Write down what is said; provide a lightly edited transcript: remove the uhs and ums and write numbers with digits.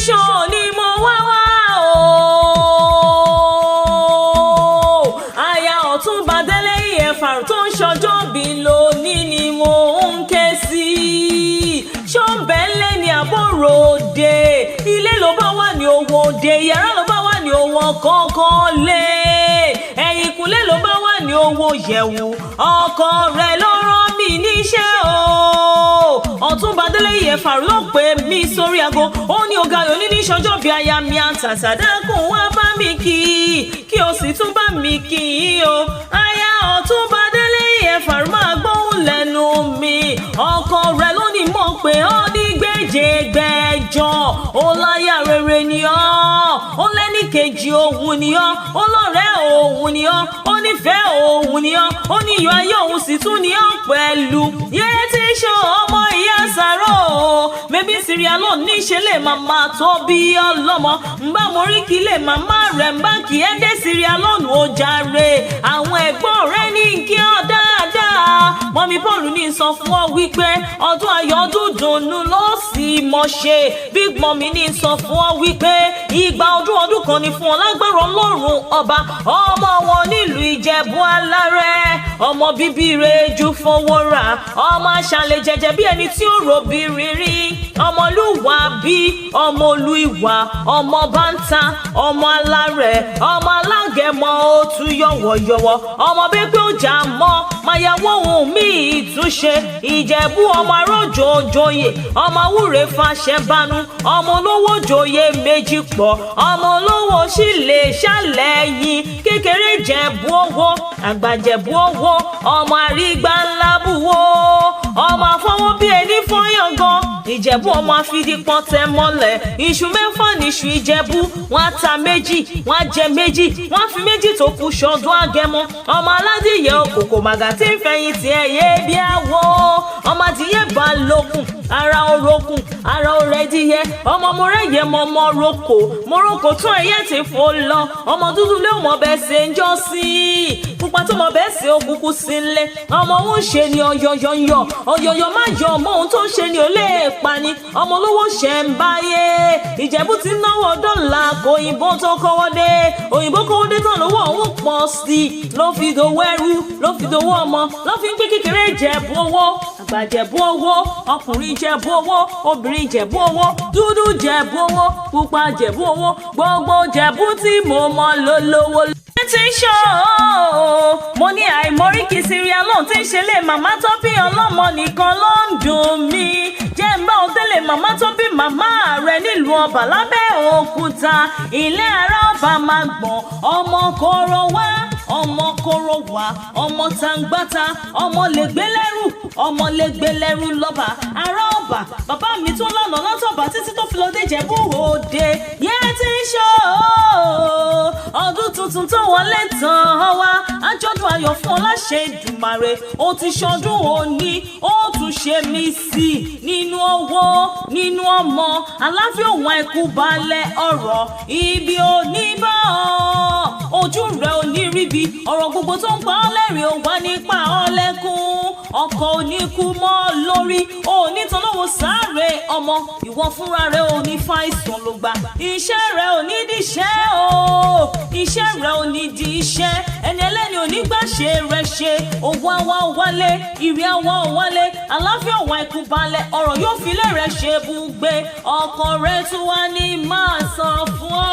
tẹ̀sán ni mo wá wá o. Aya Ọ̀túnba Délé EFR tó ń ṣọjọ́ bí lónìí ni mo ń ké sí. Ṣọ́ńbẹ́lẹ́ ni àbọ̀ròde, ilé ló bá wà ní owó òde, yàrá ló bá wà ní owó kọ̀ọ̀kan lé, ẹ̀yìnkùlé ló bá wà ní owó yẹ̀wù, ọkọ rẹ̀ ló rán mi níṣẹ́ o. Ọ̀túnba Délé EFR ló pè mí sórí aago, ó ní Ògàyò ní ní ṣọjọ́ bí aya mi àtàtà, dákun wá bá mi kí o sì tún bá mi kí o. Aya Ọ̀túnba Délé EFR máa gbóhùn lẹ́nu mi, ọkọ rẹ̀ ló ní mọ̀ pé ó ní gbèjègbèjọ, ó láyà rere ni ọ́, ó lẹ́ni kejì òun ni ọ́, ó lọ́rẹ́ òun ni ọ́, ó nífẹ̀ẹ́ òun ni ọ́, ó ní iyọ̀ ayé òun sì tún ni ọ́ pẹ̀lú. Yẹ́ tí ṣe ọmọ ìyá sàrò mẹ́bí Sierra Leone níṣẹ́ lè màmá tó bí ọlọ́mọ, ńbá Oríkì lè màmá rẹ̀ ńbá kì í dé Sierra Leone ó jàre, àwọn ẹ̀gbọ́n rẹ̀ ní kí ọ dáadáa. Mọ́mí Paul ní sọ fún ọ wípé ọdún ayọ̀ ọdún dùnnú ló sì mọ̀ ṣe. Big Mummy ní sọ fún ọ wípé ìgbà ọdún kan ni fún ọ lágbára Ọlọ́run ọba. Ọmọ wọn nílùú Ìjèbú alárẹ̀, ọmọ bíbí rẹ̀ ju fowó rà, ọmọ aṣàlẹ̀ jẹjẹ bí ẹni tí ó ròbí rírí, ọmọlúwàbí, ọmọ olú ìwà, ọmọ bántà, ọmọ alárẹ̀, ọmọ alágẹmọ ó tún yọ̀wọ̀yọ̀wọ̀, ọmọ bẹ́gbẹ́ ọjà mọ́ mayàwó ohun mi ìtúnṣe. Ìjẹ̀bú ọmọ arójò joyè, ọmọ awúre fàṣẹ bánú, ọmọ olówó joyè méjì pọ̀, ọmọ olówó sì lè ṣàlẹ́yìn, kékeré Jẹ̀bú owó, àgbà Jẹ̀bú owó, ọmọ àrígbá ńlá búwo, ọmọ afọwọ́ bí ẹni fọyàn gan. Ìjẹ̀bú ọmọ afidipọ́n tẹ mọ́lẹ̀, iṣu mẹ́fà níṣu Ìjẹ̀bú, wọ́n á ta méjì, wọ́n á jẹ méjì, wọ́n á fi méjì tó kù ṣọdún Agẹmọ. Ọmọ aládìyẹ òkòkò màgà tí ń fẹ̀yìntì ẹ̀yẹ bí àwọ̀, ọmọ adìyẹ bá lókun, ara orókun, ara òrẹ́dìyẹ, ọmọ mọ̀rẹ́yẹ mọ̀mọ́ roko, mọ̀roko tún ẹ̀yẹ ti fò lọ, ọmọ dúdú lé ọmọ bẹ́ẹ̀ ṣe ń jọ sí i, pupa tó mọ bẹ́ẹ̀ ṣe òkùnkùn sí ńlẹ̀, ọmọ òun ṣe ni ọyọyọyọ, ọyọyọ má yọ ọmọ òun tó ṣe ni ò lè pani, ọmọ olówó ṣe ń báyé. Ìjẹ̀bú ti náwó dọ́là kó òyìnbó tó kọ́wọ́ dé, òyìnbó kọ́wọ́ dé tán lówó òun pọ̀ sí i, ló fi dòwó ẹrú, ló fi dòwó ọmọ, ló fi ń gbé kékeré Ìjẹ̀bú owó, àgbà Ìjẹ̀bú owó, ọkùnrin Ìjẹ̀bú owó, obìnrin Ìjẹ̀bú owó, dúdú Ìjẹ̀bú owó, pupa Ìjẹ̀bú owó, gbogbo Ìjẹ̀bú tí mo mọ̀ lólówó. Tí ń ṣọ́ mo ní àìmọ̀ríkì Sierra Leone tí ń ṣe lé màmá tó bí ọlọ́mọ nìkan ló ń dùn mí. Jẹ́ ń bá ọ délé màmá tó bí màmá rẹ̀ nílùú Ọba l'Abéòkuta, ilé ará ọba máa gbọ̀n, ọmọ kóró wá, ọmọ kóró wá, ọmọ tàǹgbàtà, ọmọ lè gbé lẹ́rù, ọmọ lè gbé lẹ́rù lọ́ba, ará ọba, bàbá mi tó lọ́nà lọ́tọ̀ọ̀bà títí tó fi lọ dé Ìjẹ̀bú Òde. Yẹ́ tí ń ṣọ́ ọdún tuntun tó wọlé tán wá, àjọ̀dún ayọ̀ fún ọ láṣẹ Èdùmàrè, ó ti ṣọdún òní, ó tún ṣe mí sí nínú owó, nínú ọmọ, àlàáfíà òun àìkú balẹ̀ ọ̀rọ̀, ibi òní bá ọ, ojú rẹ̀ ò ní ríbi, ọ̀rọ̀ gbogbo tó ń pa ọ́ lẹ́rìn ò wá nípa ọ́ lẹ́kún, ọkọ̀ ò ní kú mọ́ lórí, ò ní tannáwó sáré ọmọ, ìwọ fúnra rẹ̀ ò ní fàìsàn ló gbà, iṣẹ́ rẹ̀ ò ní díṣẹ́ o, iṣẹ́ rẹ̀ ò ní di iṣẹ́, ẹni ẹlẹ́ni ò ní gbà ṣe rẹ̀ ṣe, owó àwa ò wálé, ìrì àwa ò wálé, àlàáfíà òun àìkú balẹ̀ ọ̀rọ̀ yóò fi lé rẹ̀ ṣe bùgbé, ọkọ rẹ̀ tún wá ní máa sọ fún ọ